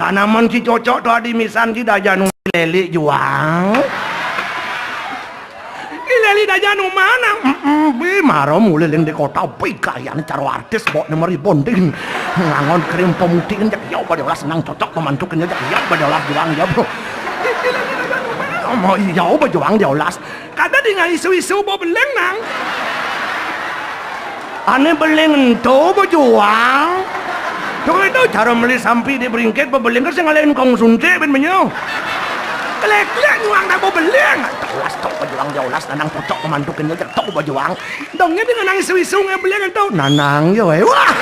Tanaman si cocok tu adi misan si dajan leli juang. Leli dajan mana? Maro mulai yang di kota kaya ni caro artis bawa nomor bonding ngangon krim pemutih kan jak yau pada senang cocok memantukan jak yau pada juang ya bro. Mau yau pada juang dia las. Kata dengan isu-isu bawa beleng nang. Ane beleng tu berjuang. Tu itu cara meli sampai di beringket berbeleng kan sengalain kong suntik ben menyo. Kelek-kelek nyuang dah berbeleng. Taulas tok berjuang jaulas nanang pucok pemantukan jak tok berjuang. Dongnya dengan nang isu-isu ngebeleng tu. Nanang yo wah.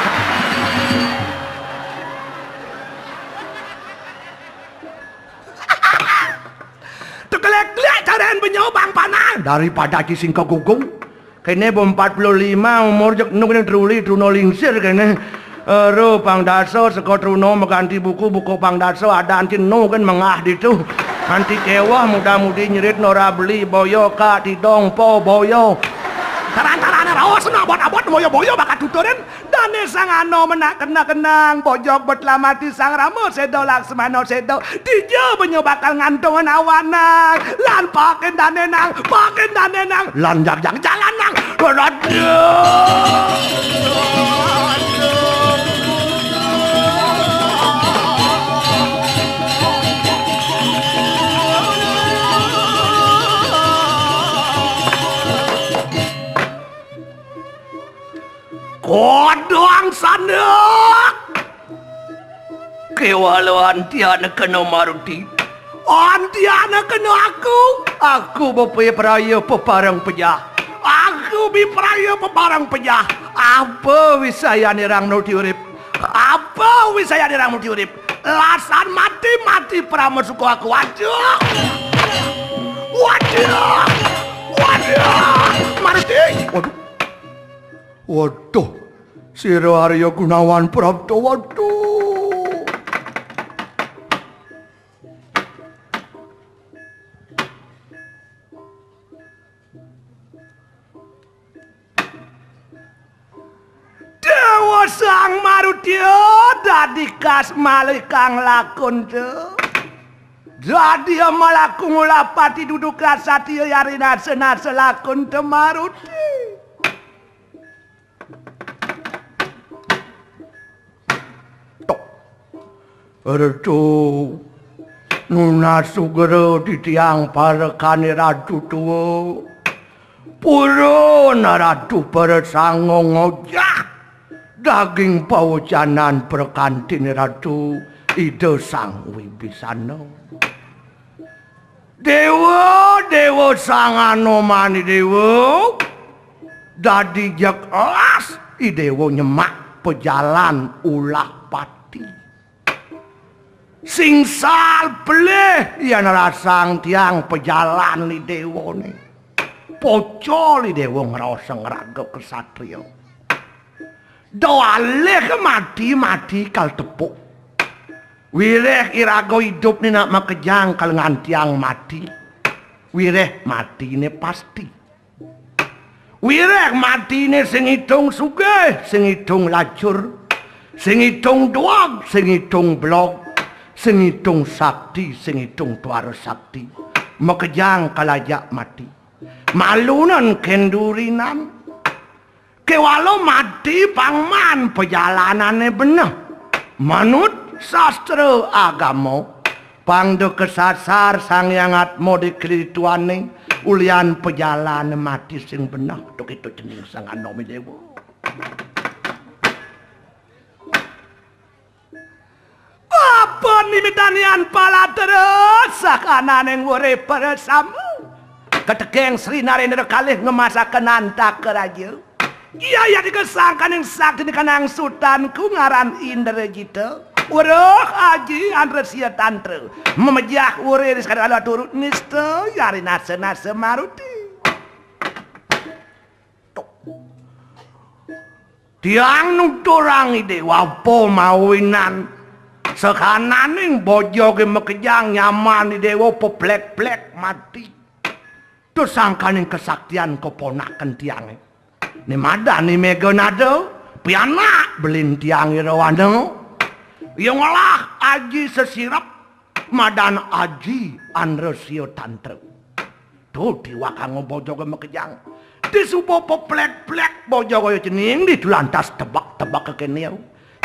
Tu kelek-kelek caraan penyobang panah daripada kising kegugung. Kene 45 umur jek nu kene truli truno lingsir kene ro pangdaso seko truno mengganti buku pangdaso ada anti nu kan mengah ditu anti kewah muda-mudi nyerit nora beli boyo ka tidong po boyo taran-taran raos na abot-abot boyo-boyo bakat tuturen dane sang ano menak kena-kenang bojok betlamati sang ramo sedo laksmano sedo dijo benyo bakal ngantongan awanang lan paken dane nang lan jak jalan nang kodong sandek kewaluan tiana kena maruti antiana kena aku bepe peraya peparang pejah aku bi peraya peparang pejah apa wisaya nirang nuti urip apa wisaya nirang nuti urip lasan mati pramusuku aku waduh maruti waduh Sira Arya Gunawan Prapta waduh Dewa Sang Marutya dadi kas malih kang lakon jadi malaku ngulapati duduk kasatya yarina senasa lakon te Maruti. Ertu nuna sugera ditiang parekane ratu tuwa purana ratu persangong ojah daging pawajanan perkantine ratu ide sang wibisana dewa sang anomani dewa dadi jak as idewo nyemak pejalan ulah pati sing sal peleh yan rasang tiang pejalan li dewa ni pocol li dewa ngerasa ngeraga kesatria doa ke mati kal tepuk wireh irago hidup ni nak makejang kal ngantiang mati wireh mati ni pasti wireh mati ni sing hitung sugih sing hitung lajur sing hitung doang sing hitung blog sing hitung sakti sing hitung tuara sakti makejang kalajak mati malunan kendurinan kewalo mati pangman perjalanannya bener manut sastra agama pangdo kesasar sang yang atmo dikrituane ulian perjalanan mati sing bener tuk itu jenis sang anomi dewa apa nimitanian pala terus sakanan yang urip bersama ketekeng Sri Narendra kalih ngemasakan anta keraja iya dikesangkan yang sakti kanang sultan ku ngaran Indrajita uruh haji Andresia tantra memejah ure sekadar ala turut nista yari nasa Maruti tiang nuturang ide wapo mawinan sekananing bojo ke mekejang nyaman di dewa peplek-plek mati terus sangkaning kesaktian keponakan tiangnya ni mada ni mega nado pianak belin tiang irawana yang lah aji sesirap madan aji andresio tantre tuh diwakang bojoge mekejang disupo peplek-plek bojoge cening didulantas tebak-tebak kekeniau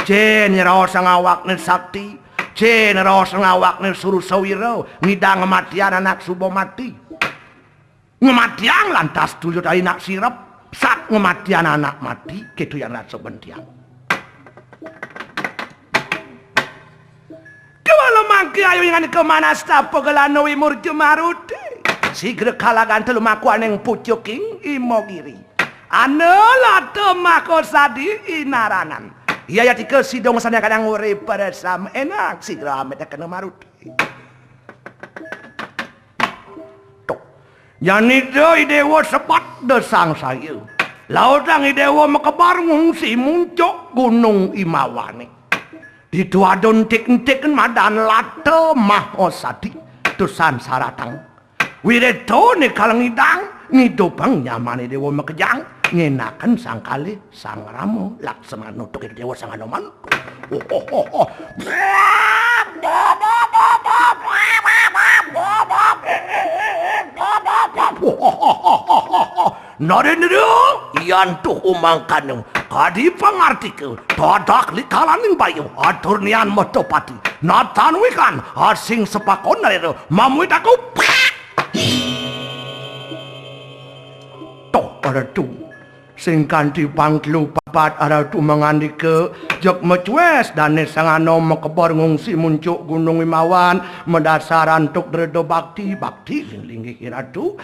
cen raos ngawakne sakti cen raos ngawakne surusawira ngidang kematian anak subo mati ngematian lantas tuyut anak sirap sak ngematian anak mati kitu yang rasa bentiang kewala mangke ayo yang kemana stapo gelano imur jemaruti sigre kalagan telu maku aneng pucuking imogiri ane lato mako sadi inaranan iya ya tika sidong sana kadang urip pada sam enak sigre amet kena maruti Yani dewa sepat desang sayu. Lautang dewa mekebar ngungsi muncuk gunung Imawani. Di dua dontik-entik madan late mahosadi. Tusan saratang. Wireto ni kalang idang. Ngidobang nyamani dewa mekejang. Ngenakan sang kali sang ramo. Laksana nutuk dewa sang anoman. Narendra yantuh umangkaneng kadi pangartike dadak likalaning bayu atur nian motopati natan wikan asing sepakon narendra mamuit aku toh ada tu sing kanthi pangklu papat ada tu mangandike jek mecues dane sangano mekebor ngungsi muncuk gunung Imawan mendasaran tuk dredo bakti linggi kiratu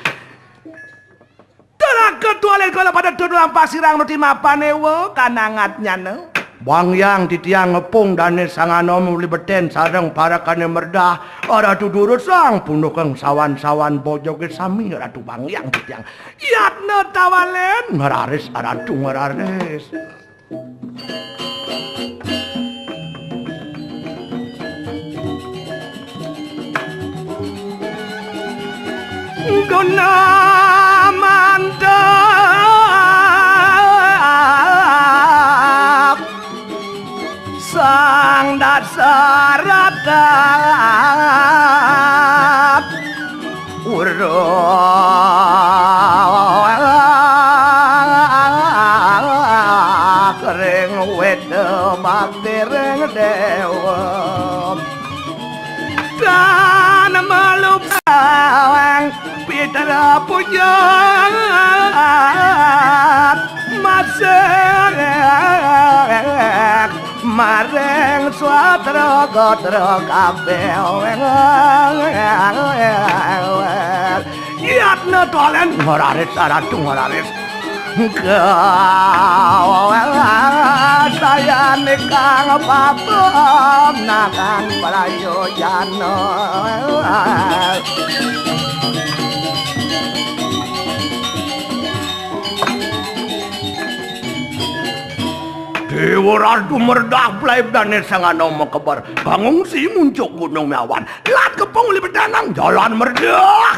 ketualen kalau pada tudulang pasirang nuti mapanewo kanangatnya ne bang yang titiang ngepung dane sangano muli beten sareng para kane merdah ada tudurut sang punukeng sawan-sawan bojoge sami ratu bang yang titiang iatna tawalen ngeraris ratu ngeraris guna mantap sang dasar ratap kering wede baktereng dewa dan melupawang Peter pujat masek mareng suatra gotra kabel iatna tolen ngoraris aratu ngoraris kau saya nikang papam nakan palayo jano Dewa ratu merdah pelaib dan sangano mekebar bangun si muncuk gunung Imawan lat kepung libet danang jalan merdah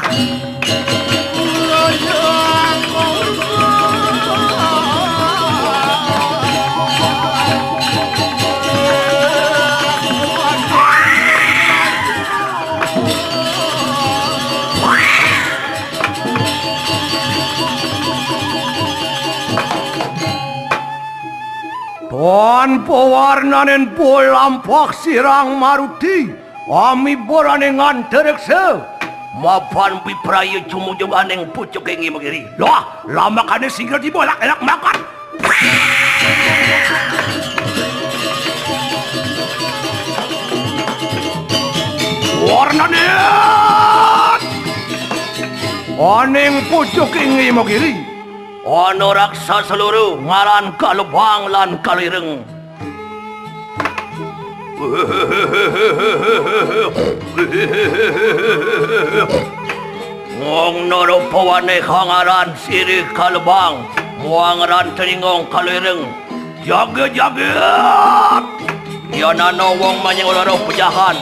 Tuan pewarnanen polampak sirang maruti ami borane nganterekse mapan piprayu cumujung aneng pucuk kengi magiri lah lama kane singgah dibolak enak makan warnanen aneng pucuk kengi magiri ono raksa seluruh ngaran kalubang lan kalireng ngong noro pawane kangaran siri kalubang muangran teningong kalireng jaga yanano wong manyang ularo pejahan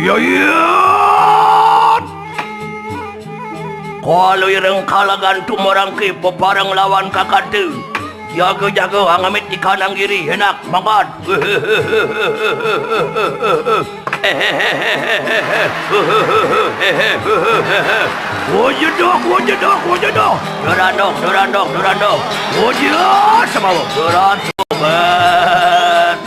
Yayat. Kalau ireng kalagan tumorang ke peparang lawan kakadu. Jaga-jaga angamit di kanan kiri enak makan. Wajadok. Dorandok. Wajah sama doran sobat.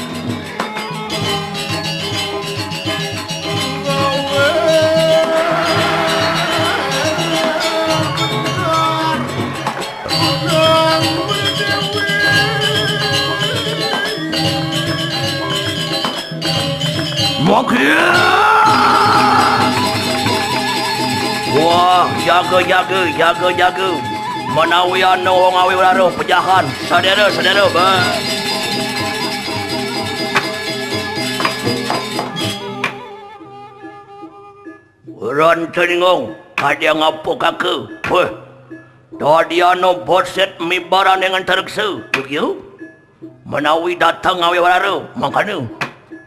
Wah, jaga. Menawian wong awe laro pejahan. Saudara, ba. Ron teningong, kadya ngapo kaku. Weh. Dadiano boset mibaran dengan terksu. Yuk. Menawi datang awe laro, makanu.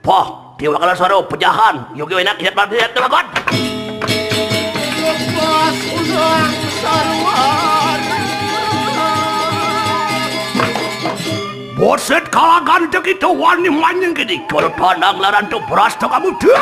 Pah, tiwa kala saro pejahan. Yuk enak lihat bagot. Lepas udang saruan. Boset kalagan begitu wani manjing gini. Kalau pandang laran tu beras tu kamu tuh.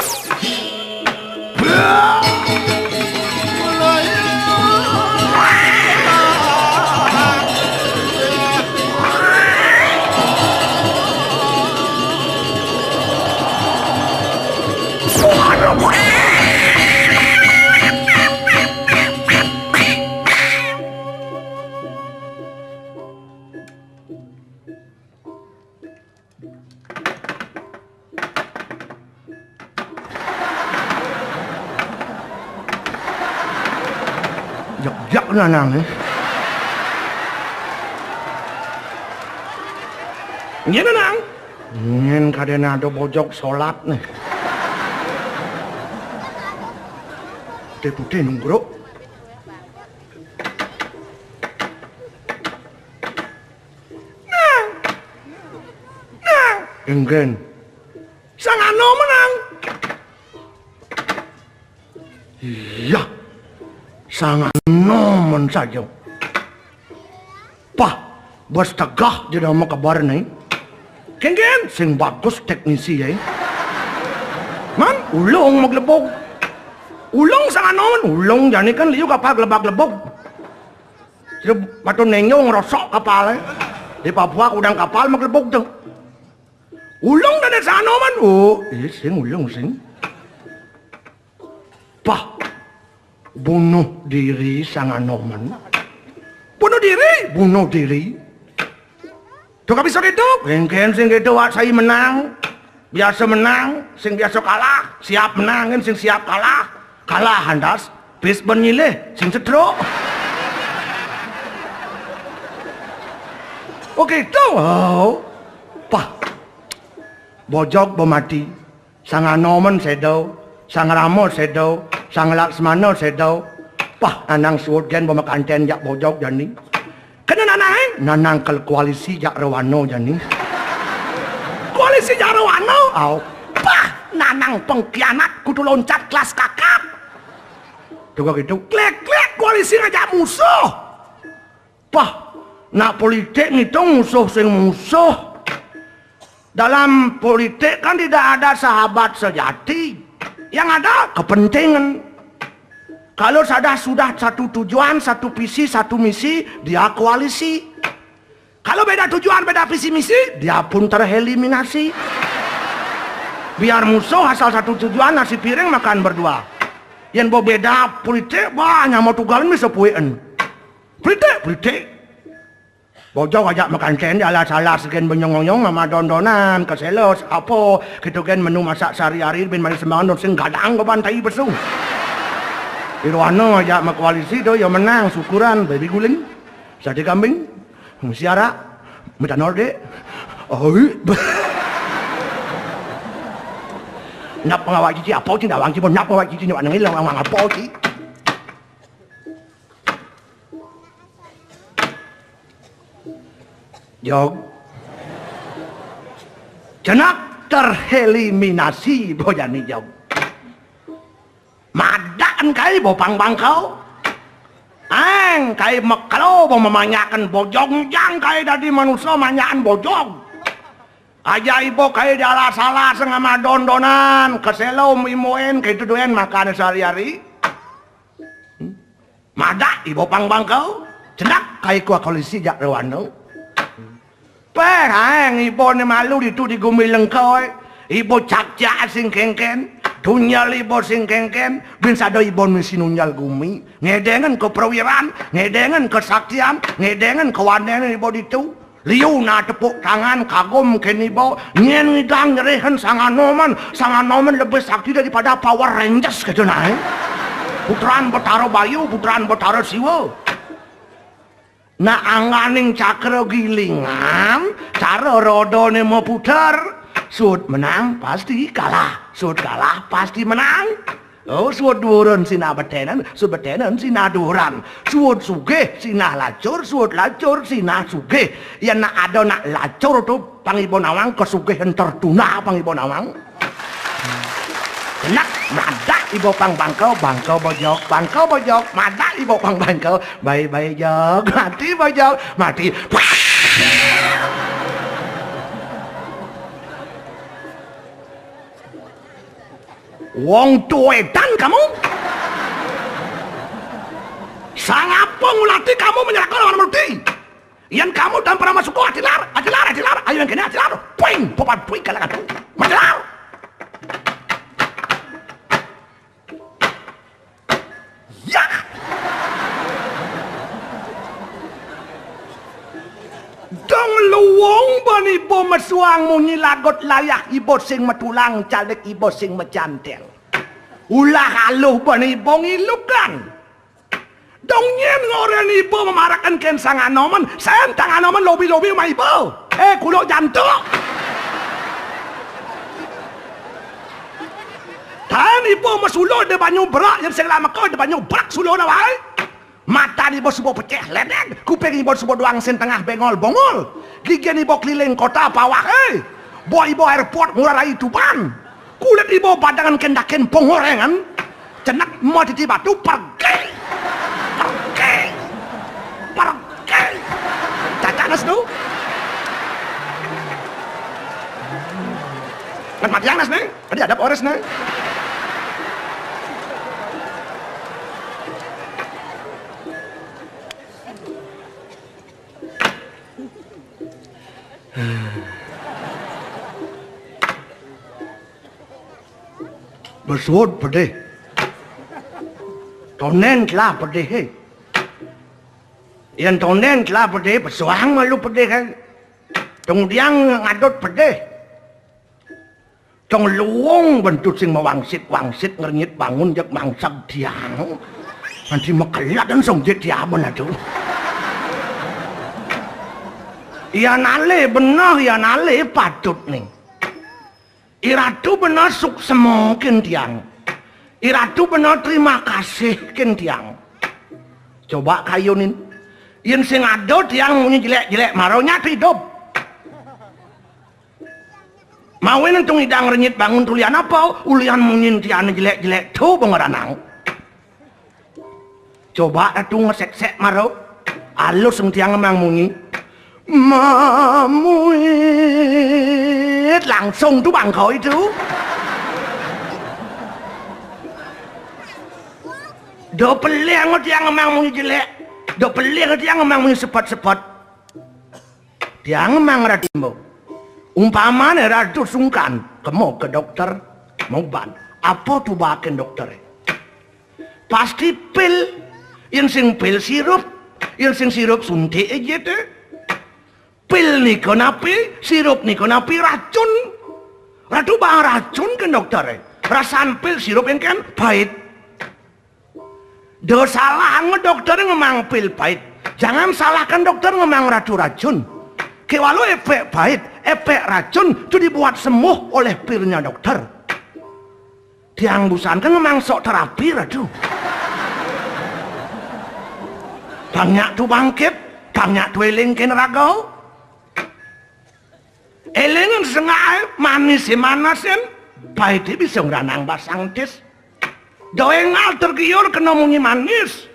Jak nanang Ini nanang. Ingin kadena ada bojok sholat nih. Putih nunggu. Nang. Enggen. Sang ano menang. Iya. Sangat nomen saja. Pah, bos tegah di nama kabar nih. Ken, sing bagus teknisi ya. Man, ulong maglebog. Ulong sangat nomen, ulong jani kan liu kapal gelebag-gelebog. Jadi batu nenyo ngerosok kapal. Di Papua udang kapal maglebog tuh. Ulong dan sangat nomen. Oh, sing ulong sing. Pah. Bunuh diri sangat nomen. Bunuh diri. Tuh gak bisa gitu. Mungkin sing gitu saya menang. Biasa menang, sing biasa kalah. Siap menang, sing siap kalah. Kalah handas, bis benyileh, sing cedrok. Oke itu. Oh. Pah. Bojok bomati. Sangat nomen sedo. Sang Ramo sedo. Sang Laksmana sedo. Pah anang suut gen bemakanten jak bojok jani. Kena nanang kel koalisi jak Rawano jani. Koalisi jak Rawano? Au. Pah nanang pengkhianat kudu loncat kelas kakap. Tuh gitu. Klek koalisi ngajak musuh. Pah nak politik ngitung musuh sing musuh. Dalam politik kan tidak ada sahabat sejati. Yang ada kepentingan. Kalau sudah satu tujuan, satu visi, satu misi, dia koalisi. Kalau beda tujuan, beda visi misi, dia pun tereliminasi. Biar musuh asal satu tujuan, nasi piring makan berdua. Yang beda politik, banyak mau tugalan bisa puyen. Politik. Bojok ajak makan cendol salah sekian benyong-nyong mama dondonan keselos apa gitu kan menu masak sehari-hari ben manis sembangan sing gadang ke pantai besu. Irwano ajak mak koalisi do ya menang syukuran baby guling. Sate kambing, musiara, minta norde. Oh. Nap ngawak cici apa cinta wang cici nap ngawak cici nyawak ngilang wang apa cici. Jog jenak tereliminasi bojani jog. manyakan kai bopang bangkau. Ang kai meklo memanyakan bojong jang kai dadi manusia manyakan bojong. Aja ibu kai dalah salah sengama dondonan keselo mimoen kai tuduen makan sehari-hari. Mada ibu pang bangkau. Cenak kai kuah kolisi jak rewano. Perang ibu ni malu itu digumileng kau. Ibu cak-cak sing kengken. Tunyal ibu sing kengken, bin sado ibu misi nunyal gumi, ngedengan keperwiran, ngedengan kesaktian, ngedengan kewanenan ibu itu, liu na tepuk tangan kagum ken ibu, nyen ngidang nyerihan sangat noman lebih sakti daripada Power Rangers gitu naik. Putran Betara Bayu, putran Betara Siwa. Nah anganing cakra gilingan, cara rodone mau putar. Sud menang pasti kalah, sud kalah pasti menang. Oh sud duran sina betenan, sud betenan sina duran. Sud sugih sina lacur, sud lacur sina sugih. Ya nak ada nak lacur tu pangibo nawang kesugihan tertuna pangibo nawang. Nak madak ibu pang bangkau, bangkau bojok, madak ibu pang bangkau, bayi jok, mati bojok, mati. Wong tuedan kamu? Sangapa ngulati kamu menyerahkan lawan multi? Yang kamu dan pernah masuk ke adilar. Ayo yang kini adilar. Puing, popat puing kalangan tu. Adilar. Ya. Dong luwong bani ibu mesuang munyi lagot layak ibu sing metulang caleg ibu sing mecantel. Ulah haluh bani ibu ngilukan. Dong nyen ngoren ibu memarakan ken sang anoman, sentang anoman lobi-lobi sama ibu. Kulo jantung. Tan ibu mesulo de banyu berak yang sing lama kau de banyu berak sulo na wae. Mata ibu sebuah pecah ledek, kuping ibu sebuah doang sen tengah bengol bongol. Gigian ibu keliling kota pawah Bawa ibu airport ngurai Tuban. Kulit ibu badangan kendakin pengorengan. Cenak mau titi batu pergi. Cacanas tu. Kan mati anas nih. Tadi ada ores nih. Bersuat pedih. Tonen telah pedih. Yang tonen telah pedih, bersuang malu pedih kan. Kemudian ngadot pedih. Tong luwung bentut sing mewangsit ngernyit bangun jak mangsag diang. Nanti mekelat dan songjit diamun aduh. Ya nale benar, ya nale patut nih. Iratu benar suk semokin tiang. Iratu benar terima kasih ken tiang. Coba kayunin. Yen sing ado tiang munyi jelek-jelek maronya hidup. Mawin entung idang renyit bangun tulian apa? Ulian munyin tiang jelek-jelek tu bengeranang. Coba atu ngesek-sek maro. Alus ng tiang emang munyi. Mamuit langsung tuh bangkau itu. Do peleng tiang emang munyi jelek. Do peleng tiang emang munyi sepot-sepot. Tiang emang radimbo. Umpamanya radu sungkan. Kamu ke dokter mau ban. Apa tuh baken dokter? Pasti pil. Yang sing pil sirup. Yang sing sirup suntik aja tuh. Pil ni kenapi, sirup ni kenapi racun. Ratu bang racun kan dokter. Rasan pil sirup yang kan pahit. Do salah dokter ngemang pil pahit. Jangan salahkan dokter ngemang ratu racun. Kewalau efek pahit, efek racun itu dibuat sembuh oleh pilnya dokter. Tiang busan kan ngemang sok terapi ratu. Banyak tu bangkit, banyak tu eling ken ragau. Elengan sengai manis manasen pahit bisa ngeranang basang tis. doengal tergiur kena munyi manis.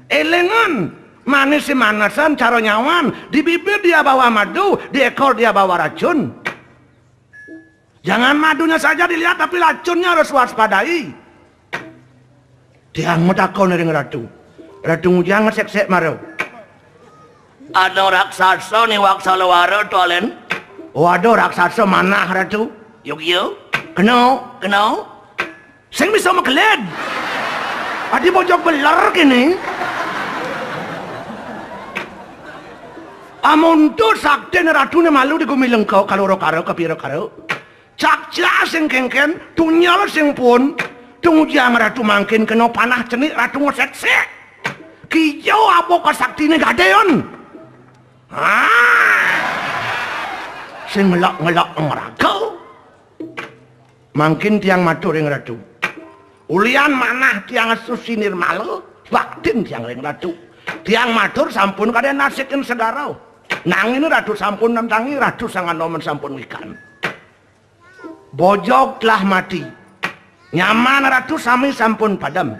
Elengan manis si manasan cara nyawan. Di bibir dia bawa madu, di ekor dia bawa racun. Jangan madunya saja dilihat, tapi racunnya harus waspadai. Tiang mutakon ring ratu. Ratu ngujang sek-sek maro. Ada raksasa nih waksalawara tolen. Waduh raksasa mana ratu? Yuk. Keno. Sing bisa makeled. Adi bojok belar kini. Amun tu sakti ratu ni malu di gumileng kau kaloro karo kapiro karo. Cak sing kengken, tunyal sing pun. Tungujang ratu mangkin kena panah cenik ratu ngosek-sek. Kijau apa kesakti ni gadeon. Sing ngelak ngeraga. Mangkin tiang matur ring ratu. Ulian manah tiang susi nirmala, baktin tiang ring ratu. Tiang matur sampun kada nasikin segara. Nangin ratu sampun nantangi ratu sangat nomen sampun wikan. Bojok telah mati. Nyaman ratu sami sampun padam.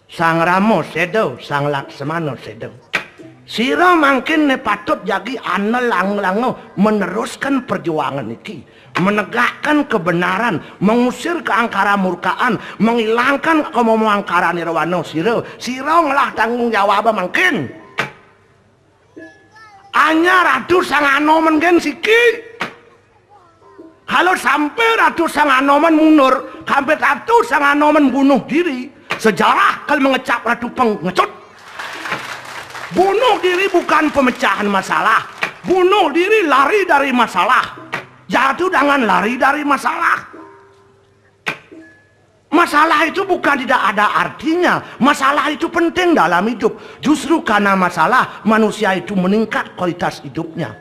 Sang Ramo sedo, sang Laksamana sedo. Sira mangkin ne patut jagi ana lang-lango meneruskan perjuangan iki, menegakkan kebenaran, mengusir keangkara murkaan, menghilangkan kemomongkaran Nirwana sira ngelah tanggung jawab mangkin. Anya ratu sang Anoman gen siki. Kalau sampai ratu sang Anoman mundur, sampai ratu sang Anoman bunuh diri, sejarah kalau mengecap ratu pengecut. Bunuh diri bukan pemecahan masalah. Bunuh diri lari dari masalah. Jatuh dengan lari dari masalah. Masalah itu bukan tidak ada artinya. Masalah itu penting dalam hidup. Justru karena masalah, manusia itu meningkat kualitas hidupnya.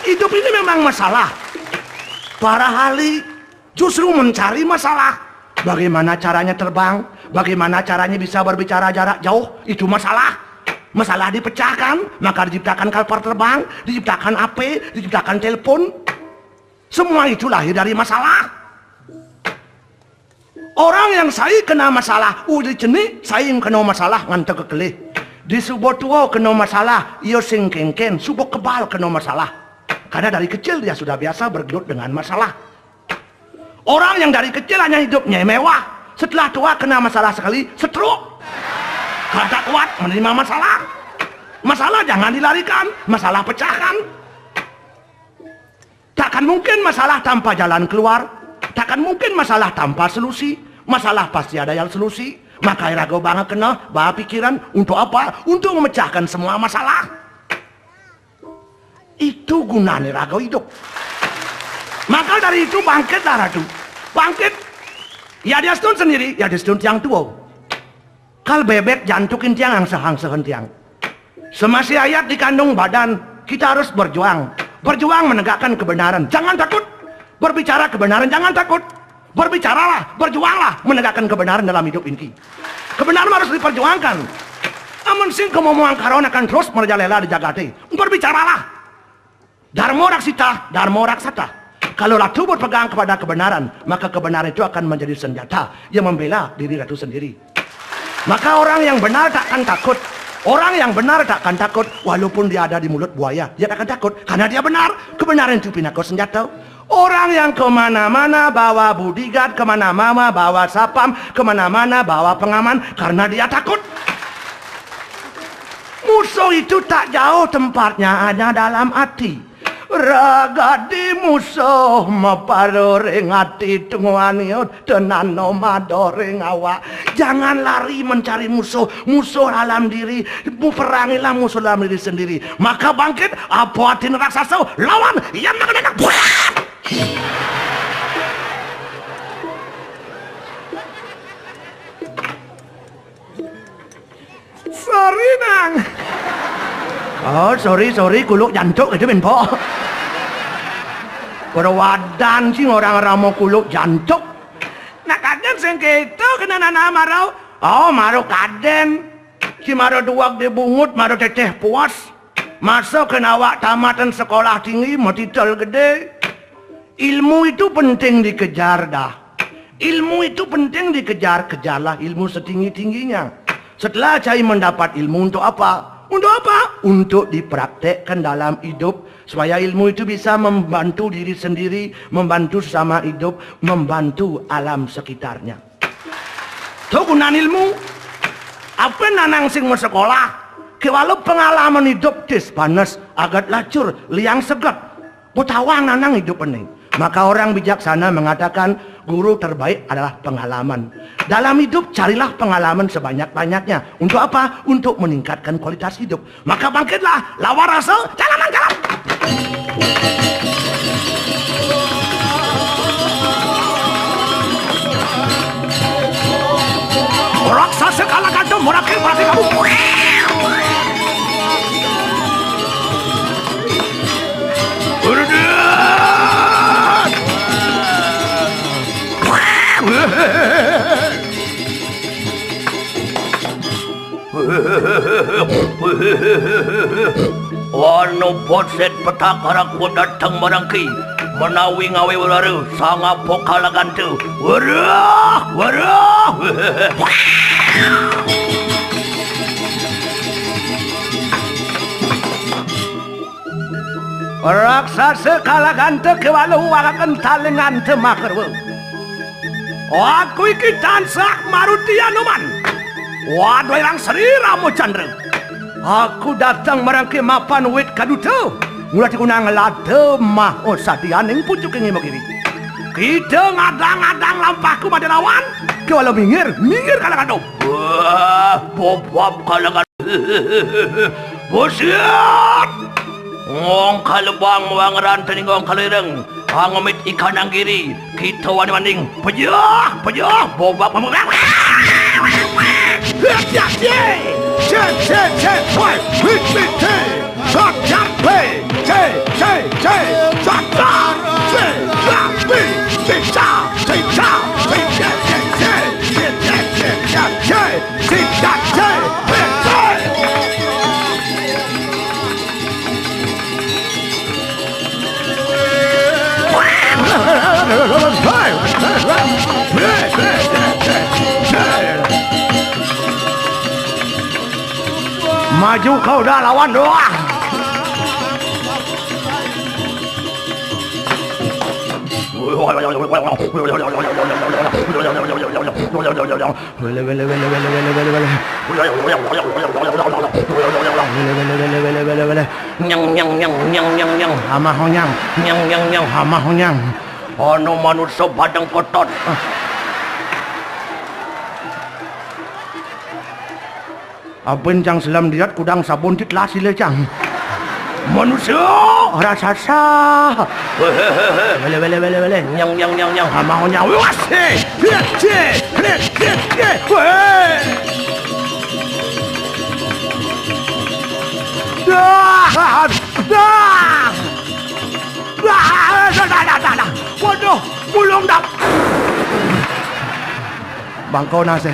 Hidup ini memang masalah. Para ahli justru mencari masalah. Bagaimana caranya terbang? Bagaimana caranya bisa berbicara jarak jauh? Itu masalah. Masalah dipecahkan, maka diciptakan kapal terbang, diciptakan HP, diciptakan telepon. Semua itu lahir dari masalah. Orang yang saya kena masalah, udah jenis saya yang kena masalah ngantek kekelih. Di subuh tua kena masalah, ia sing kengken, subuh kebal kena masalah. Karena dari kecil dia sudah biasa bergelut dengan masalah. Orang yang dari kecil hanya hidupnya mewah, setelah tua kena masalah sekali, stroke. Kalau tak kuat menerima masalah. Masalah jangan dilarikan, masalah pecahkan. Takkan mungkin masalah tanpa jalan keluar. Takkan mungkin masalah tanpa solusi. Masalah pasti ada yang solusi. Maka rago banget kena, bawa pikiran untuk apa? Untuk memecahkan semua masalah. Itu gunanya rago hidup. Maka dari itu bangkitlah ratu. Bangkit. Ya dia stun sendiri, ya dia stun tiang tua. Kal bebek jantukin tiang yang sehang-sehen tiang. Semasi ayat di kandung badan, kita harus berjuang. Berjuang menegakkan kebenaran. Jangan takut. Berbicara kebenaran, jangan takut. Berbicaralah, berjuanglah menegakkan kebenaran dalam hidup ini. Kebenaran harus diperjuangkan. Amun sing kemomongan karon akan terus merajalela di jagate. Berbicaralah. Dharma raksita, dharma raksata. Kalau ratu berpegang kepada kebenaran, maka kebenaran itu akan menjadi senjata yang membela diri ratu sendiri. Maka orang yang benar takkan takut. Orang yang benar takkan takut walaupun dia ada di mulut buaya. Dia takkan takut karena dia benar. Kebenaran itu pinakau senjata. Orang yang kemana-mana bawa bodyguard, kemana-mana bawa sapam, kemana-mana bawa pengaman karena dia takut. Musuh itu tak jauh tempatnya, hanya dalam hati. Raga di musuh maparoring hati tungguaniot tenano madoring awak. Jangan lari mencari musuh. Musuh dalam diri. Perangilah musuh dalam diri sendiri. Maka bangkit apatin raksasa lawan yang mengenakan. Sorry nang. Oh sorry kuluk jantuk itu benpo. Perwadan sih orang-orang mau kuluk jantuk. Nak kaden sing gitu kena nana marau. Oh marau kaden. Si marau duak dibungut marau teteh puas. Masa kena awak tamatan sekolah tinggi mau titel gede. Ilmu itu penting dikejar dah. Ilmu itu penting dikejar, kejarlah ilmu setinggi-tingginya. Setelah cai mendapat ilmu untuk apa? Untuk apa? Untuk dipraktekkan dalam hidup supaya ilmu itu bisa membantu diri sendiri, membantu sesama hidup, membantu alam sekitarnya. Itu gunaan ilmu. Apa nanang sing mau sekolah? Kewalau pengalaman hidup tis panas, agak lacur, liang segat. Putawang nanang hidup ini. Maka orang bijaksana mengatakan guru terbaik adalah pengalaman. Dalam hidup carilah pengalaman sebanyak-banyaknya. Untuk apa? Untuk meningkatkan kualitas hidup. Maka bangkitlah, lawan rasa, jalanan jalan. Raksasa kalah gantung merakit berarti kamu. Anu poset petakara ku datang merangki menawi ngawe wararu sanga pokala gantu warah warah. Raksasa kalah gantu kewalau walakan talengan temakerwe. Aku iki tansah maruti anuman. Waduh yang Sri Ramo Chandra. Aku datang merangkai mapan wit kaduto. Mula dikunang lade mah sadianing pucuk ini begini. Kita ngadang-ngadang lampahku madarawan. Kewalau minggir kalang-kadang. Wah, bobab kalang-kadang. Bosiat. Ngong kalebang wangeran tening ngong kalireng. Angomit ikan ang giri. Kita wani-waning. Pejah, bobab mamugak. Maju kau dah lawan doang. Nyang hama honyang nyang hama honyang. Ono manusia badang kotot. Abin jang selam diat kudang sabun titlah sila jang. Manusia raksasa. Wele nyang hama honyang. Wase. Waduh, bulung dak. Bangkau nase.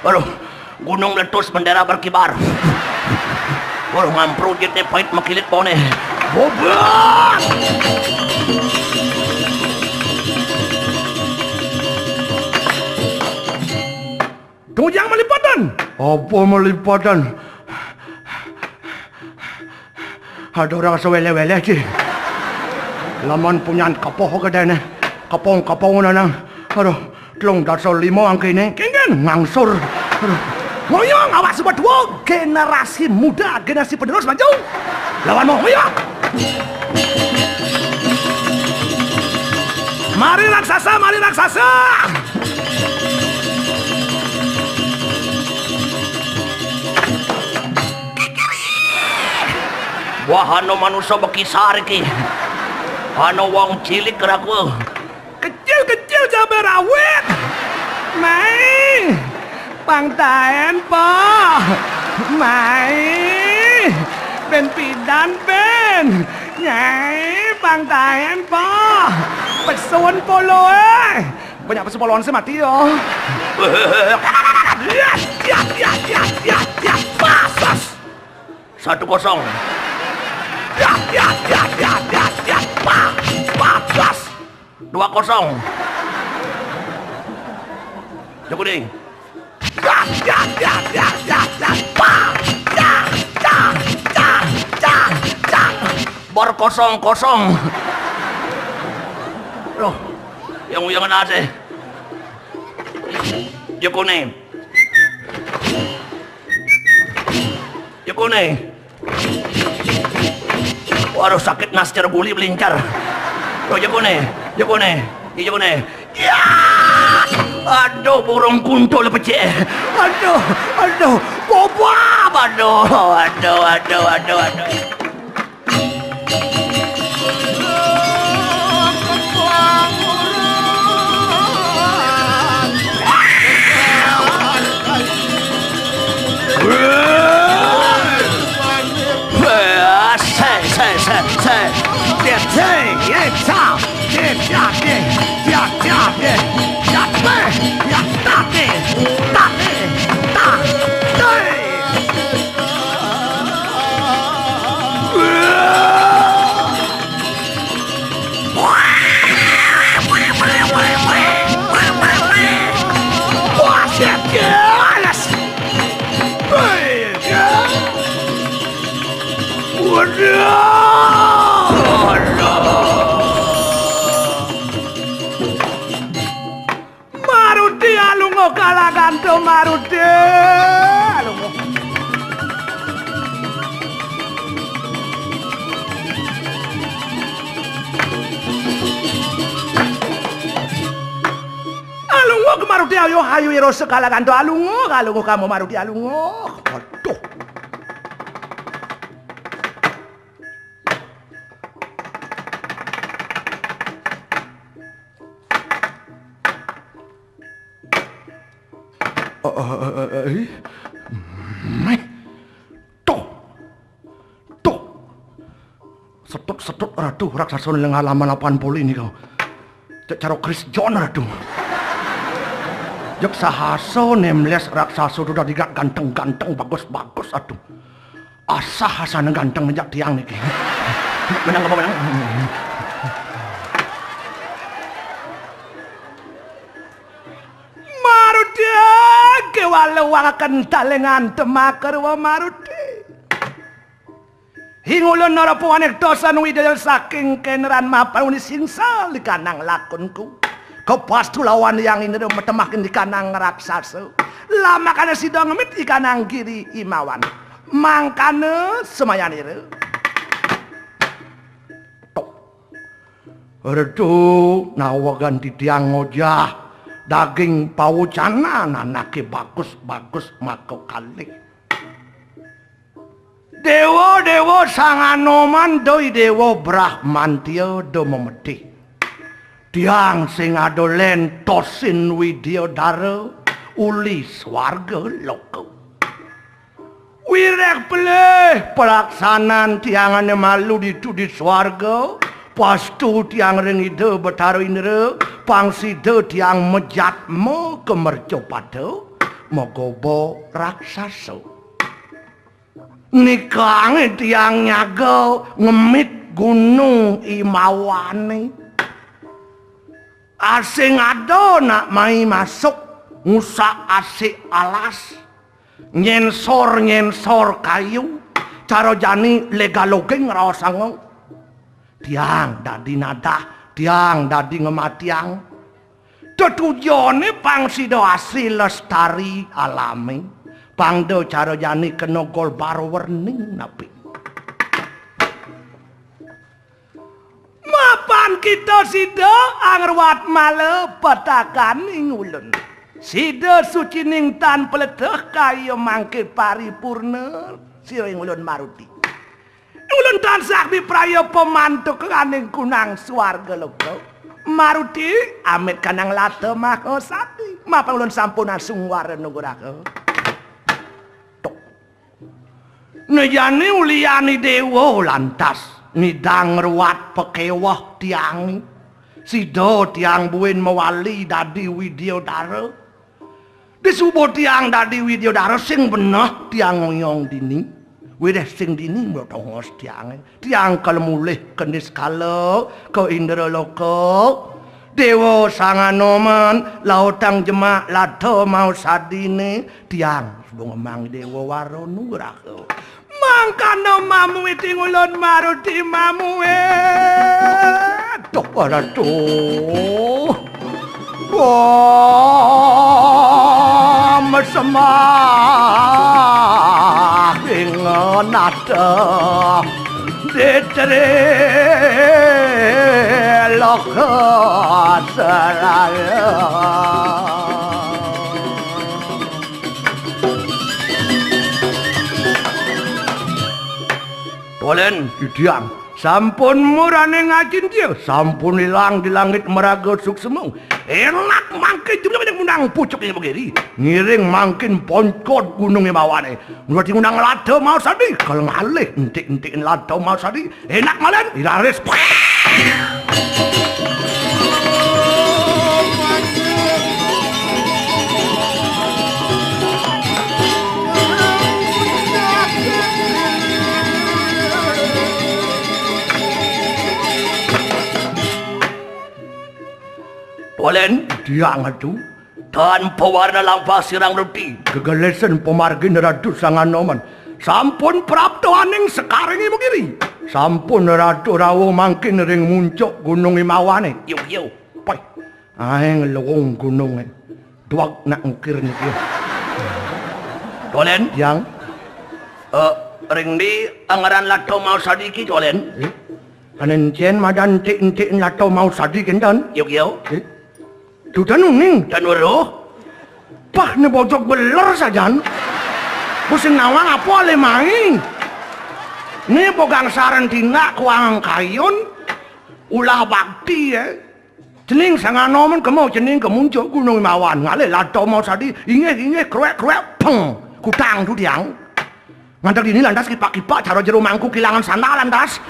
Aduh, gunung meletus bendera berkibar. Waduh, ngampru jitnya pahit makilit pone. Bobak! Tujang melipatan. Apa melipatan? Ada orang sewele-wele sih. Laman punya kapoh ke dana. Kapong nang. Aduh, telung dasar lima angka ini. Kengen ngangsur. Aduh. Moyong awas buat dua generasi muda, generasi penerus maju. Lawan moyong. Mari raksasa. Wah, anu manusia bekisar ki. Anu wong cilik keraku. Kecil cabai rawit. Mai. Pangtaen po. Mai. Ben pidan ben. Nyai pangtaen po. Pesun polo banyak pesepuluhan saya mati ya. Pasas 1-0. Pasas 2-0. Joko ding. Bor 0-0. Loh, yang aja. Joko nih. Waduh, sakit nascar guli melincar. Loh, Joko nih. Ya! Aduh, burung kuntul pecah. Aduh, bobab. Aduh. Maruti alungo kalaganto Maruti alungo. Alungo ke Maruti ayo iro sekalaganto alungo kamu Maruti alungo. Aduh. Tuh. Setut ratu raksasa yang halaman 80 ini kau. Caro Chris John ratu. Jok sahaso nemles raksasa udah digak ganteng-ganteng bagus-bagus aduh. Asa hasana ganteng menjak tiang niki. Menang. Walau akan talengan temakar wa Maruti hingulun narapuan ektosan widal saking keneran mapal uni singsal di kanang lakonku kau pastu lawan yang ini dong metemakin di kanang raksasa lama kana sidang ngemit di kanang kiri imawan mangkane semayan itu tok redu nawagan di tiang ngojah daging paucana anake bagus mako kali dewa sanganoman doi dewa brahmantya do memedih tiang sing adolen tosin widyodara uli swarga loko wirek peleh pelaksanaan tiangane malu di swarga pastu tiang rengide betaro indra pangsida tiang mejat mo kemerco pada mogobo raksasa nikang tiang nyaga ngemit gunung imawane asing ado nak mai masuk ngusak asik alas nyensor kayu caro jani legalogeng raosangong tiang dadi nadah tiang dadi ngematiang tetujone pangsida asli lestari alami pangdo cara jani kena gol baru werning napi mapan kita sida angruat male petakan ingulun sida suci ning tan peleteh kaya mangke paripurna sira ingulun Maruti ulun tansah bipraya pemantuk kaning kunang swarga loko Maruti amit kanang lata mahosati mapa ulun sampun asungwara nuguraka tok nejane uliani dewa lantas nidang ruat pekewah tiangi Sido tiang buin mewali dadi Widyodara. Disubuh tiang dadi Widyodara sing benah tiang ngoyong dini. Wireh sing dini motongos tiang kalmulih kenis kala ke Indraloka. Dewa Sanganoman lautang jemak lado mau sadine tiang bungemang dewa waronuraka mangkana mamu tingulon maruti mamu tok ora tuh wah mesemah ingonata detere lokot seraya Tolen didiang sampun murane ngajin dia sampun hilang di langit meraga suksemu enak mangke jumlah banyak undang pucuk ini begini ngiring mangkin poncot gunung mawane berarti undang lado mau sadi kalau ngalih entik-entikin lado mau sadi enak malen ilaris Tolen dia ngadu tanpa warna lampah sirang roti kegalesan pemargin radu Sanganoman sampun prapto aning sekarang ibu kiri sampun radu rawo mangkin ring muncuk gunung imawane yuk pai aeng lewong gunung duak nak ngukir nih Tolen yang ring di anggaran lato mau sadiki Tolen anen jen madan tik lato mau sadikin dan yuk Dudan uning dan wero pah ne bojok beler sajan pusing nawang apa ale maing ne bogang saran tina kuang kayon ulah bakti ya jening Sanganoman kemau jening kemuncuk gunung mawan ngale lato mau sadi inge krek peng kutang tu diang ngantar ini lantas kipak cara jero mangku kilangan sandal lantas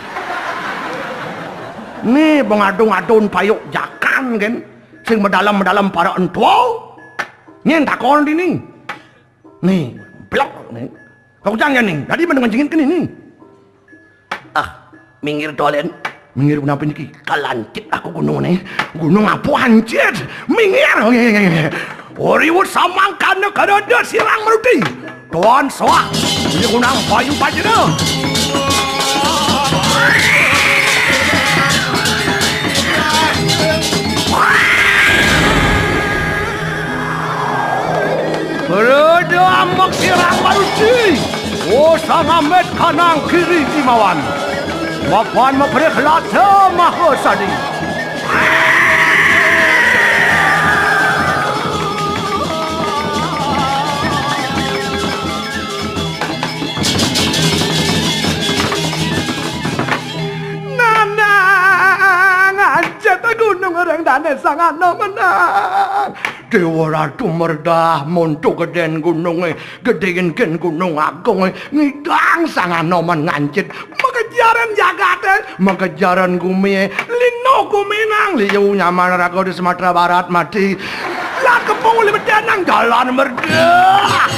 ne bengadung-adun payuk jakan kan sing mendalam para entua nyen takon dini nih blok nih kau jangan nih tadi mendengar kini nih minggir Tolen minggir kenapa niki kalancit aku gunung apa hancit minggir Oriwut samangkan kerada sirang meruti tuan soak ini gunang payu pajero Berada amak sirang maruti sang amet kanang kiri imawan Mapan maprek lata mahosadi Nanang anjat gunung orang dana sangat menang Dewa Ratu merdah montok geden gunungnya gedein gunung agung ngidang Sanganoman ngancit mengejaran jagate mengejaran gumi lino guminang liu nyaman raga di Sumatera Barat mati lah kepung lebih tenang jalan merdah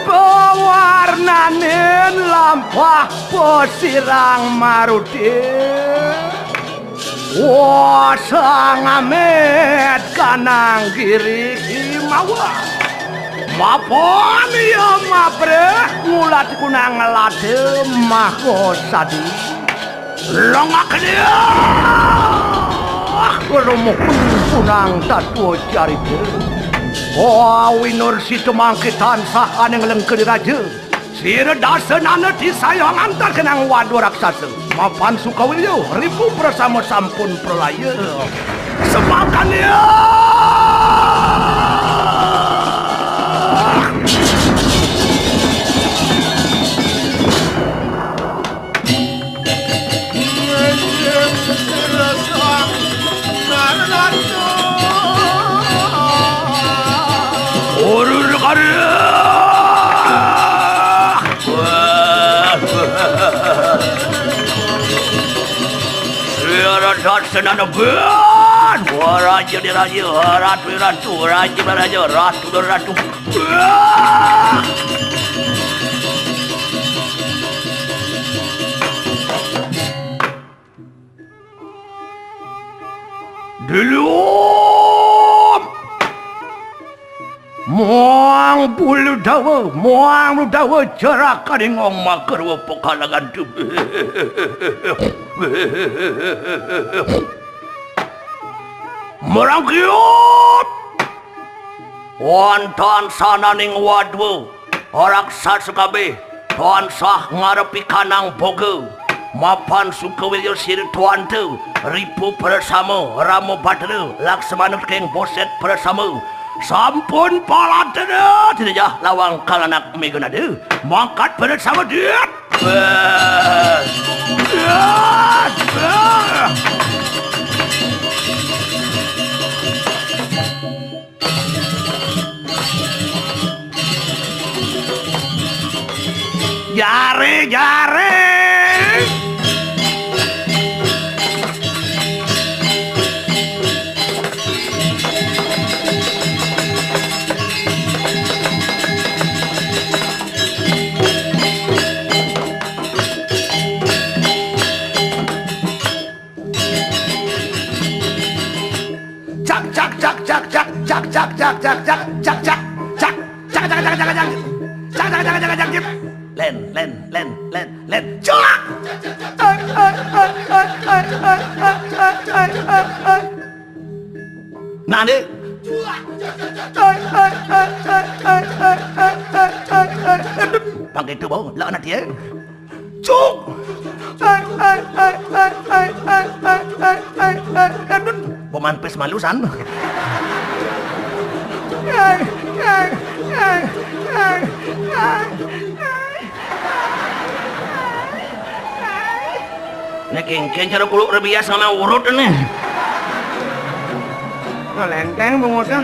pewarnanin lampah pesirang maruti sang amet kanang kiri imawa mapon ya mapre ngulat kunang lade mahosadi longak dia kerumuk punang tatu jarite winur situ mangkitan sah aneng lengkeri raja Sira dasanana disayang antar kenang wadu raksasa. Mapan Sukawilyo, ribu bersama sampun pralaya. Semakan ya! Urur karya! Senana ban, raja di raja, ratu di ratu, raja di raja, ratu di ratu. Delum, moang bulu dawa, jarak kadingong makar wapakalangan tu. Merangkiut wonten sananing wadwu raksasa kabeh tansah ngarepi kanang boga mapan Sukawilya sirtuantu ribu bersama Rama Badra Laksmana keng boset bersama sampun paladena tidak lawang kalanak megunade mangkat bersama dia. Jare. Len. Cak. Nani? Pakai tu bau, lah anak dia. Cuk. Pemampis malusan. Nekengken cara kuluk rebias sama urut ni. Ngelenteng bungutnya.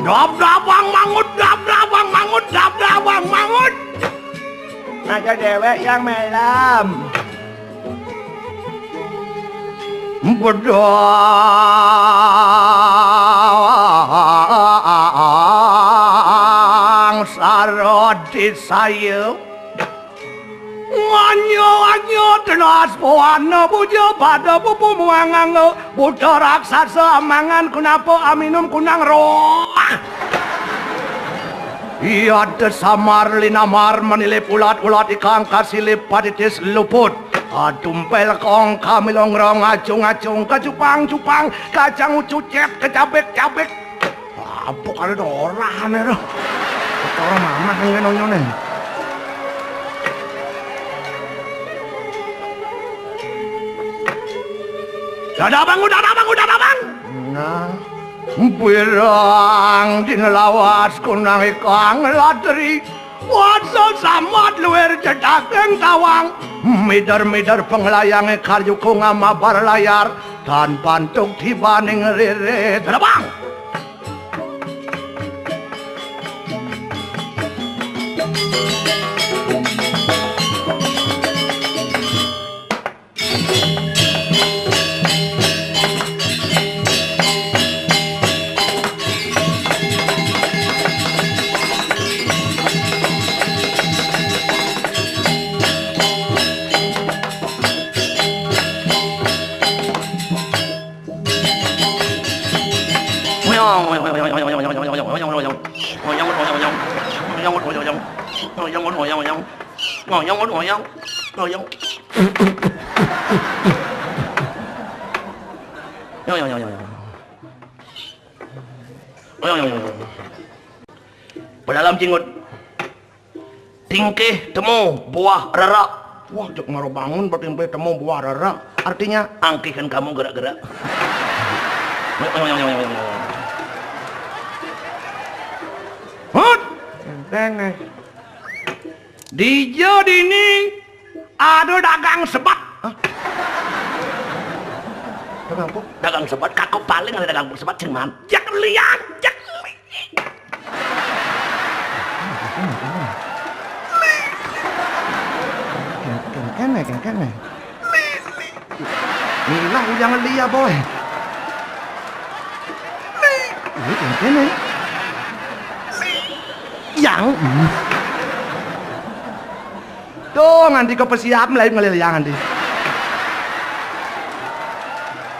Dap-dabang mangut. Ada dewek yang melam. Bedang sarodi sayup. Anyo tenas poana puja pada pupu muangang buddha raksasa mangan kunapa aminum kunang roh. Ia desamar linamar menilai ulat ikang kasilip patitis luput. Adumpel kong kamilong rong acung kacupang kacang ucucet kecabek. Apa kali orang nih roh. Orang mama kan nonyonin. Udah bang. Nah, pirang dinelawas kunang ikang latri. Wasa samat luar cedakeng tawang. Midar penglayang karyuku ngamabar layar. Dan pantuk tibaning rere. Udah bang. Bang Cingut. Tingkih temu buah rerak. Wah, jek maro bangun bertingkih temu buah rerak. Artinya Angkihkan kamu gerak-gerak. hut. Dijo dini ada dagang sebat. Dagang apa? Dagang sebat kakak paling ada dagang sebat cuman jak liang, jak Kene. Inilah jangan lia boy. Kene. Yang. Tuh nganti kau pesiap lain ngeliliang nanti.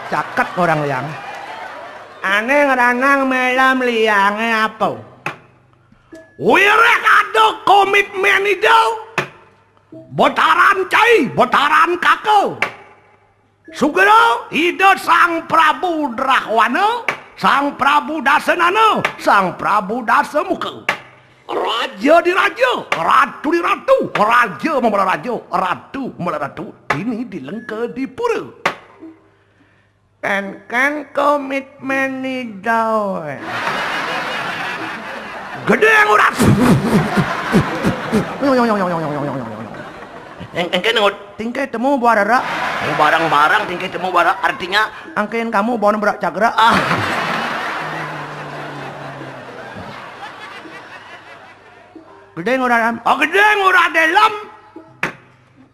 Caket orang liang. Aneh ngeranang melam liangnya apa? Wirek ada komitmen itu. Botaran cai, botaran kakau. Sugero ide Sang Prabu Drahwana, Sang Prabu Dasanana, Sang Prabu Dasamuka. Raja di raja, ratu di ratu, raja membela raja, ratu membela ratu. Ini dilengke di pura. Kan komitmen itu. Gede yang urat. Engke nengut Tingkai temu buah rerak. barang-barang tingkih temu barang artinya Angkain kamu bawa berak cagra. Gede ngurang. Gede ngurang dalam.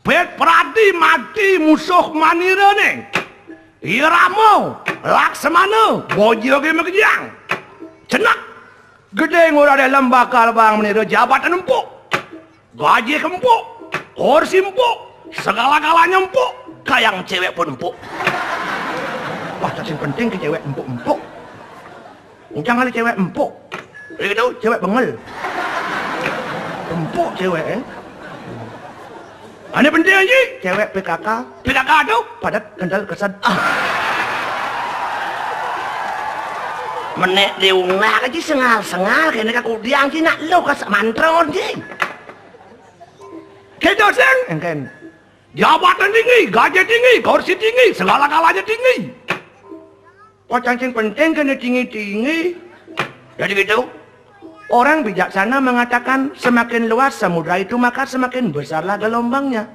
Bet pradi mati musuh manirane. Iramo Laksamana bojo ge megejang. Cenak. Gede ngurang dalam bakal bang menira jabatan empuk. Gaji empuk. Kursi empuk. Segala-galanya empuk. kayang cewek pun empuk. Wah, cacing penting ke cewek empuk-empuk. Jangan kali cewek empuk. Begitu Cewek bengel. Empuk cewek, Ini penting aja. Cewek PKK. PKK tu Padat, kendal, kesan. menek diunggah aja sengal-sengal kena kaku diang sih nak lo kas mantron sih. Kita sen. Engken. Jabatan tinggi, gaji tinggi, kursi tinggi, segala-galanya tinggi. Oh, cacing penting kena tinggi-tinggi. Jadi gitu. Orang bijaksana mengatakan semakin luas samudra itu maka semakin besarlah gelombangnya.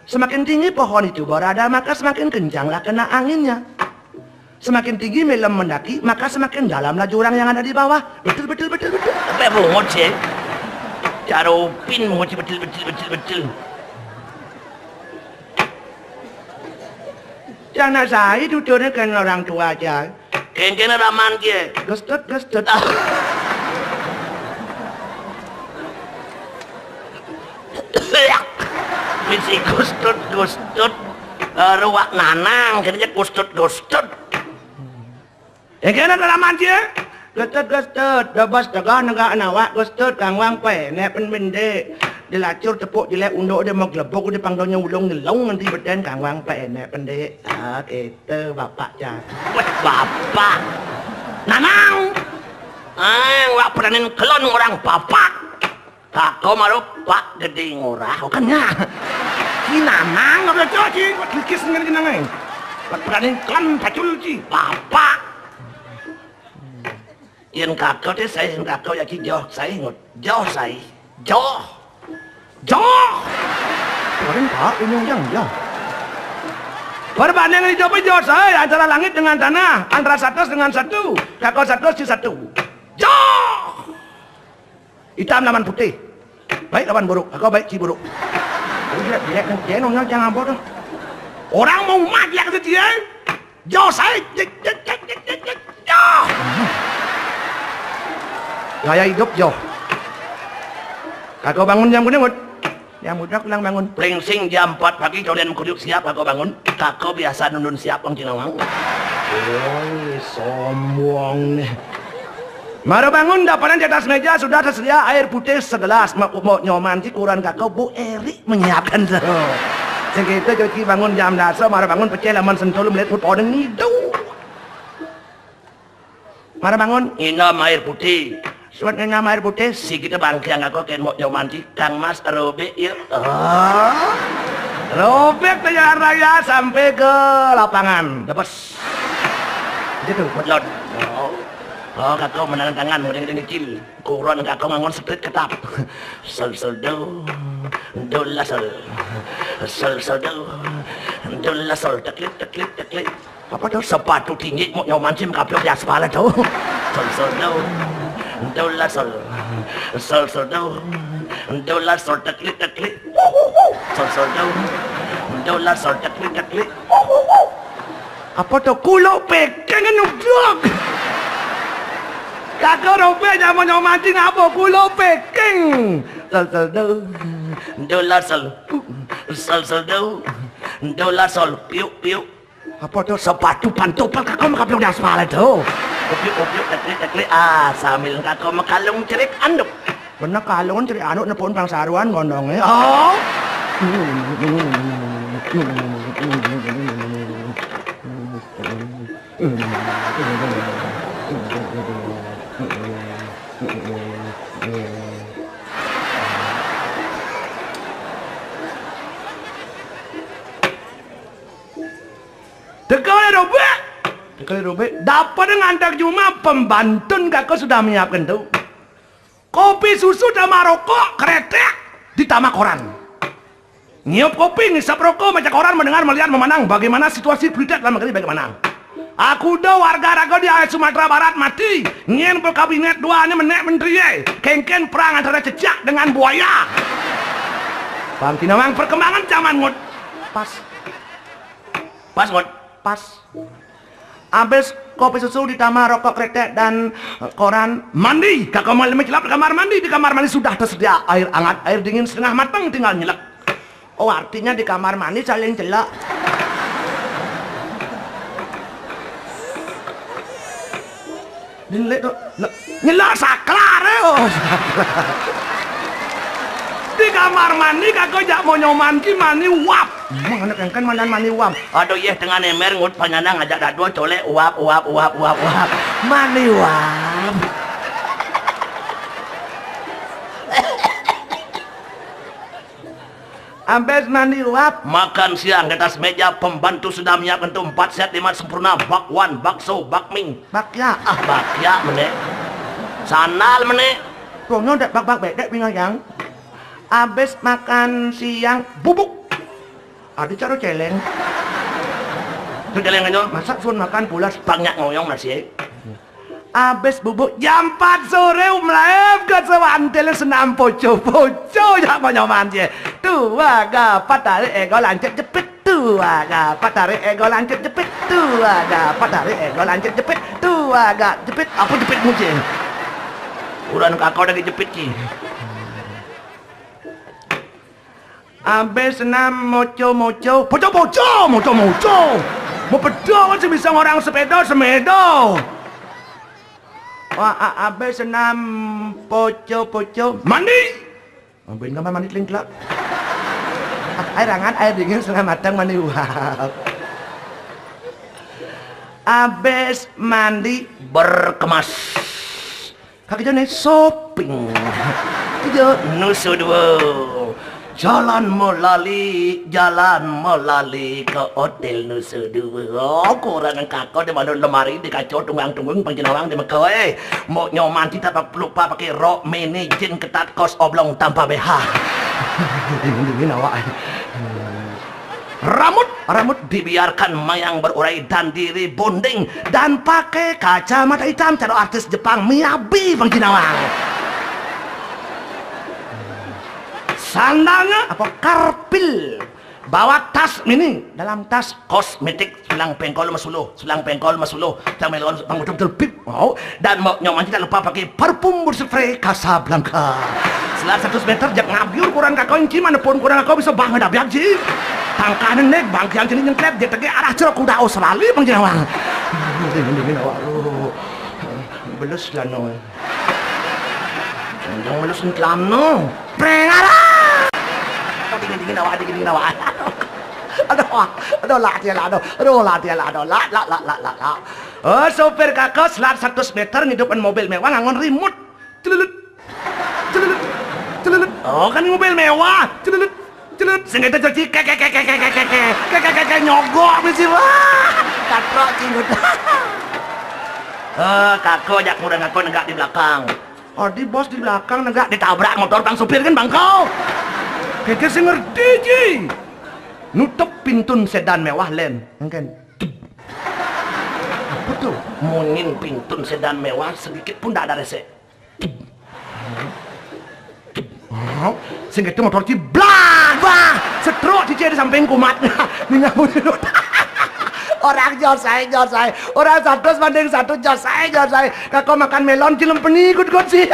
Semakin tinggi pohon itu berada maka semakin kencanglah kena anginnya. Semakin tinggi melem mendaki maka semakin dalamlah jurang yang ada di bawah. Betul. Apa bungut sih? Carupin bungut betul. Jangan saya duduknya kan orang tua aja. Kena raman dia. Gestut. Misi gustut. Ruak nanang kena gustut. Kena dalam dia. Gestut. Dabas tegah negak nawak gestut kang wang pe. Nepen bende. Dilacur tepuk jelek unduk dia mau gelebok dia panggilnya ulung ngelong nanti beden kang wang pe. Nepen de. Kita bapak jas. Weh bapak. Nanang. Wak peranin kelon orang bapak. Kau malu pak gede ngorah. Bukannya. Si nanang apa tu sih? Kikis dengan jenang ni. Peranin kelon pacul sih. Bapak. Yang kakau tu saya yang kakau ya ki jauh saya ngot. Jauh saya. Jauh. Kemarin pak ini yang jauh. Perbandingan hidup jauh saya antara langit dengan tanah, antara satu dengan satu, kakau satu si satu. Jauh. Hitam lawan putih. Baik lawan buruk, kakau baik si buruk. Jelek nongol jangan bodoh. Orang mau mati yang kecil. Jauh saya. Jauh. Gaya hidup jauh. Kakau bangun jam kuning, yang muda pulang bangun. Pringsing jam 4 pagi kalian kuduk siap kakau bangun. Kakau biasa nundun siap orang Cinawang. Oi, sombong nih. Mari bangun, dapatan di atas meja sudah tersedia air putih segelas. Mau nyoman si kurang kakau Bu Eri menyiapkan tuh. Segitu cuci bangun jam dasar, mari bangun pecah laman sentul melihat put orang itu. Mari bangun. Minum air putih. Suat nama air putih. Si kita bangkiang aku ken mau nyomanti Kang Mas Robe yuk. Robek jalan raya sampai ke lapangan. Dapat. Gitu. Lord. Oh, kakak menangan tangan, mudah-mudahan kecil. Kuron kakak ngangon split ketap. Sol do la sol. Sol do la sol. Teklik. Apa tuh? Sepatu tinggi mau nyomanci mengapil di aspal tuh. Sol do la sol. Sol do la sol. Teklik. Sol do la sol. Teklik. Apa tuh? Kulo peking nuduk. Kakak Robek jangan nyomanci ngapa kulo peking. Sol do la sol. Sol do la sol. Piuk. Apa tuh? Sepatu pantopel kakak mengapil di aspal tuh. Opiuk, teklik. Sambil kakak makalung cerik anduk. Bener kalungan ceri anu nepun pangsaruan gondongnya. Oh. Dekali Robek. Dapat ngantar cuma pembantun kakak sudah menyiapkan tuh. Kopi susu sama rokok kretek ditambah koran. Nyiup kopi, ngisap rokok, baca koran, mendengar, melihat, memandang bagaimana situasi berita dalam negeri bagaimana. Aku dah warga raga di Sumatera Barat mati. Ngien kabinet dua ini menek menteri. Kengken perang antara cecak dengan buaya. Bang Tinawang perkembangan zaman ngut. Pas ngot. Pas. Abis kopi susu ditambah rokok kretek dan koran mandi. Kakak mau celap kamar mandi. Di kamar mandi sudah tersedia air hangat, air dingin setengah matang tinggal nyelak. Oh artinya di kamar mandi saling celak. Dinlek tuh nyelak saklar oh. Di kamar mandi kakak jak mau nyomanki mandi wap. Mana kan mandan mandi wap. Aduh iya dengan emer ngut panyana ngajak dadua colek uap. Mandi wap. Abis mandi wap. Makan siang di atas meja pembantu sudah menyiapkan tuh 4 set 5 sempurna bakwan, bakso, bakming. Bakya. Bakya menek. Sandal menek. Pokoknya udah bak bedek pingang. Abis makan siang bubuk. Ada cara celeng. Itu celeng aja. Masak sun makan pulas. Banyak ngoyong nasi. Abis bubuk jam 4 sore umlaep ke sewantel senam poco ya menyoman je. Tua gapat tarik ego lancet jepit. Tua gapat tarik ego lancet jepit. Tua gapat tarik ego lancet jepit. Tua gak jepit. Apa jepit mucin? Uran kakak udah dijepit ki. Abis senam moco. Mau pedang kan sebisa orang sepeda semedo. Wah, abis senam poco. Mandi. Ambil kamar mandi lingklak. Air hangat, air dingin setengah matang mandi wap. Abis mandi Berkemas. kaki jone shopping. Tiga nusu dua. Jalan melali ke hotel Nusa Dua. Oh, kurang kakak di mana lemari di kacau tunggang panjenawang di Mekawai. Mau nyoman kita tak lupa pakai rok mini jin ketat kos oblong tanpa BH. Dingin awak. Rambut dibiarkan mayang berurai dan diri bonding dan pakai kacamata hitam cara artis Jepang Miyabi panjenawang. Sandalnya apa karpil, bawa tas mini, dalam tas kosmetik sulang pengkol masuluh yang melon betul pip. Oh, dan mau nyoman tidak lupa pakai parfum berspray Casablanca. Selar 100 meter jak ngabiur kurang kakau inci mana pun kurang kakau bisa banget abiak ji. Tangkanan nek bang yang jenis nyengklep dia tege arah cerok kuda Australia bang jenawang. Dingin awak lu. Belus lah no. Jangan belus ngelano. Prengara. Dingin awak. Aduh latihan lah. Oh, sopir kakak selat 100 meter ngidupin mobil mewah ngangon remote. Celelut. Celelut. Celelut. Oh, kan ini mobil mewah. Celelut. Celelut. Sing itu jadi nyogok mesti wah. Katrok cingut. Kakak jak udah ngaku negak di belakang. Oh, di bos di belakang negak Ditabrak motor bang supir kan bang kau. Keke sing ngerti ji. Nutup pintun sedan mewah len. Kan. Apa tuh? Mungin pintun sedan mewah sedikit pun tak ada rese. Oh, sing itu motor ci blang bang. Setruk di samping kumat. Minyak bunyi. Orang josai. Orang satu banding satu josai. Kakak makan melon cilem penikut sih.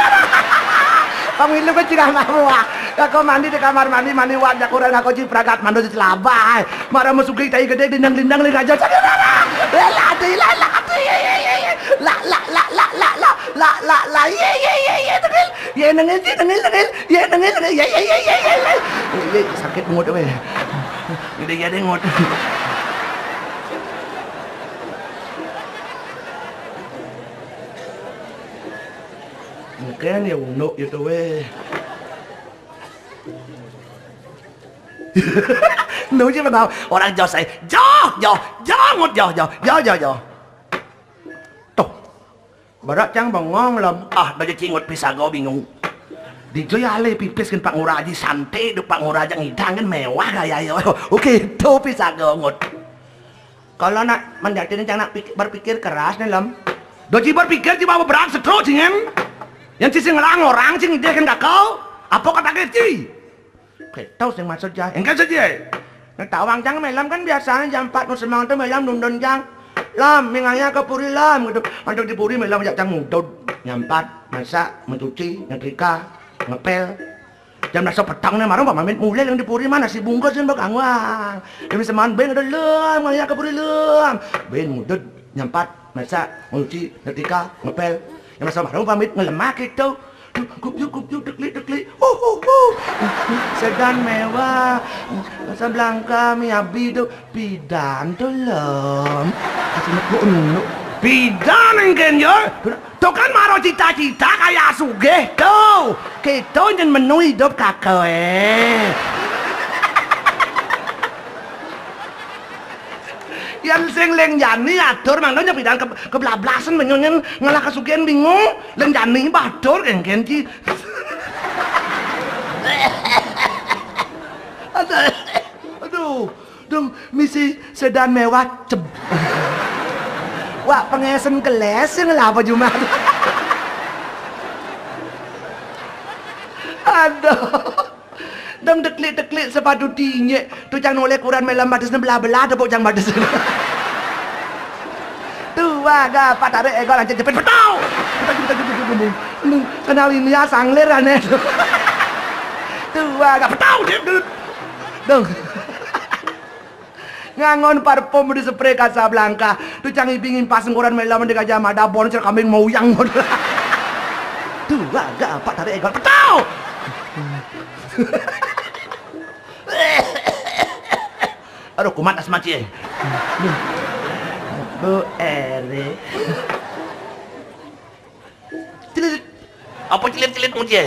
Kamu ini kan cikah mamuah. Kakak mandi di kamar mandi wajah kurang aku cipragat mandu di celabah. Marah masuki tai gede dindang li raja sakit. La ye nengil sakit ngut we. Gede ya deh ngut. Mungkin ya unuk itu weh. Nấu chứ mà tao orang jauh saya jauh tuh barak cang bengong lam Dah jadi cingut pisah kau bingung. di joyale pipis kan Pak Nguraji santai do Pak Nguraji ngidang kan mewah gaya ya. Oke tuh pisah kau ngut. Kalau nak menjadi jangan nak berpikir keras nih lam. Doji berpikir di bawah berat setro cingen. Yang sisi ngelang orang cing dia kan kau. Apa kata keci? Tahu sing maksud jang. Engkau saja. Nak tawang jang melam kan biasanya jam 4 musim tu melam dundun jang. Lam minganya ke puri lam gitu. Untuk di puri melam jak jang mudut. Nyampat, masak, mencuci, nyetrika, ngepel. Jam nasa petang ni marang pamit mulai yang di puri mana si bungkus kan bakang wang. Demi seman ben ada lam, minganya ke puri lam. Ben mudut, nyampat, masak, mencuci, nyetrika, ngepel. Yang nasa marang pamit ngelemak gitu. Kup-kup deklik. Sedan mewah. Sablangka mi abi tu bidan tu lom. Kasih nak unuk. Bidan engken yo. Tu kan maro cita-cita kaya sugih tu. Kita yang menu hidup kakak Yang sing leng jani atur mangdonya bidan kebelablasan menyonyen ngalah kasugihan bingung leng jani batur kengken ci aduh dong misi sedan mewah ceb wah pengesen keles yang apa cuma aduh dong deklik sepatu tinggi tu jangan oleh kurang melam batas belah tu jangan batas tu waga patare ego lancar cepet petau kenal ini ya sangler aneh tu waga petau dong ngangon parfum di spray Casablanca tu jangan pingin pasang kurang melam di gajah mada bon cer kambing mau yang tu waga patare ego petau aduh kumat asmaci Bu Ere cilit apa cilit muci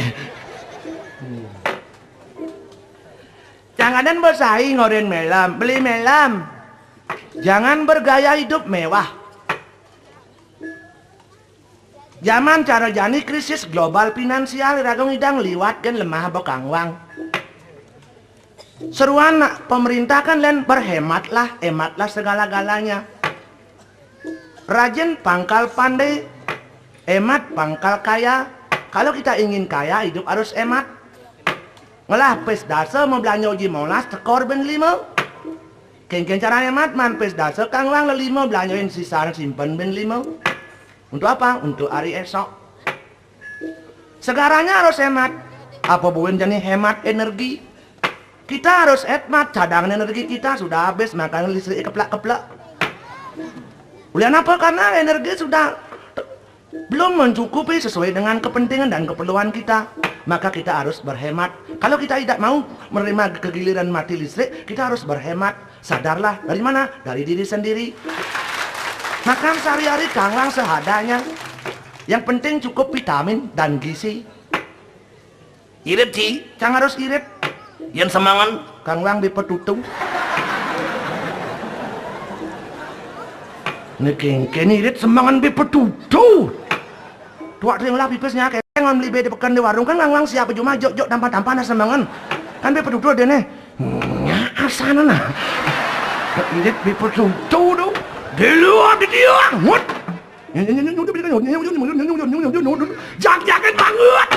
jangan bersaing ngoren melam beli melam jangan bergaya hidup mewah zaman cara jani krisis global finansial ragang idang liwat kan lemah bokang wang seruan pemerintah kan len berhematlah segala-galanya rajin pangkal pandai hemat pangkal kaya kalau kita ingin kaya hidup harus hemat ngelah pes dasa mau belanja uji molas tekor ben 5 kengken cara hemat man pes dasa kang wang le 5 belanjain sisa simpen ben 5 untuk apa? Untuk hari esok segaranya harus hemat apa buin jadi hemat energi kita harus hemat cadangan energi kita sudah habis makan listrik keplak-keplak. Ulian apa? Karena energi sudah belum mencukupi sesuai dengan kepentingan dan keperluan kita. Maka kita harus berhemat. Kalau kita tidak mau menerima kegiliran mati listrik, kita harus berhemat. Sadarlah dari mana? Dari diri sendiri. Makan sehari-hari kanglang seadanya. Yang penting cukup vitamin dan gizi. Irit Ci, Cang harus irit. yen semangan Kang Lang dipetutung. Niki irit semangan dipetutung. Tuak ring lah pipesnya kayak ngon beli beda pekan di warung kan Kang Lang siapa cuma jok tampan-tampan semangan. Kan dipetutung dene. Nya asana nah. Irit dipetutung dong. Di luar di dia. Mut. Jak-jakin banget.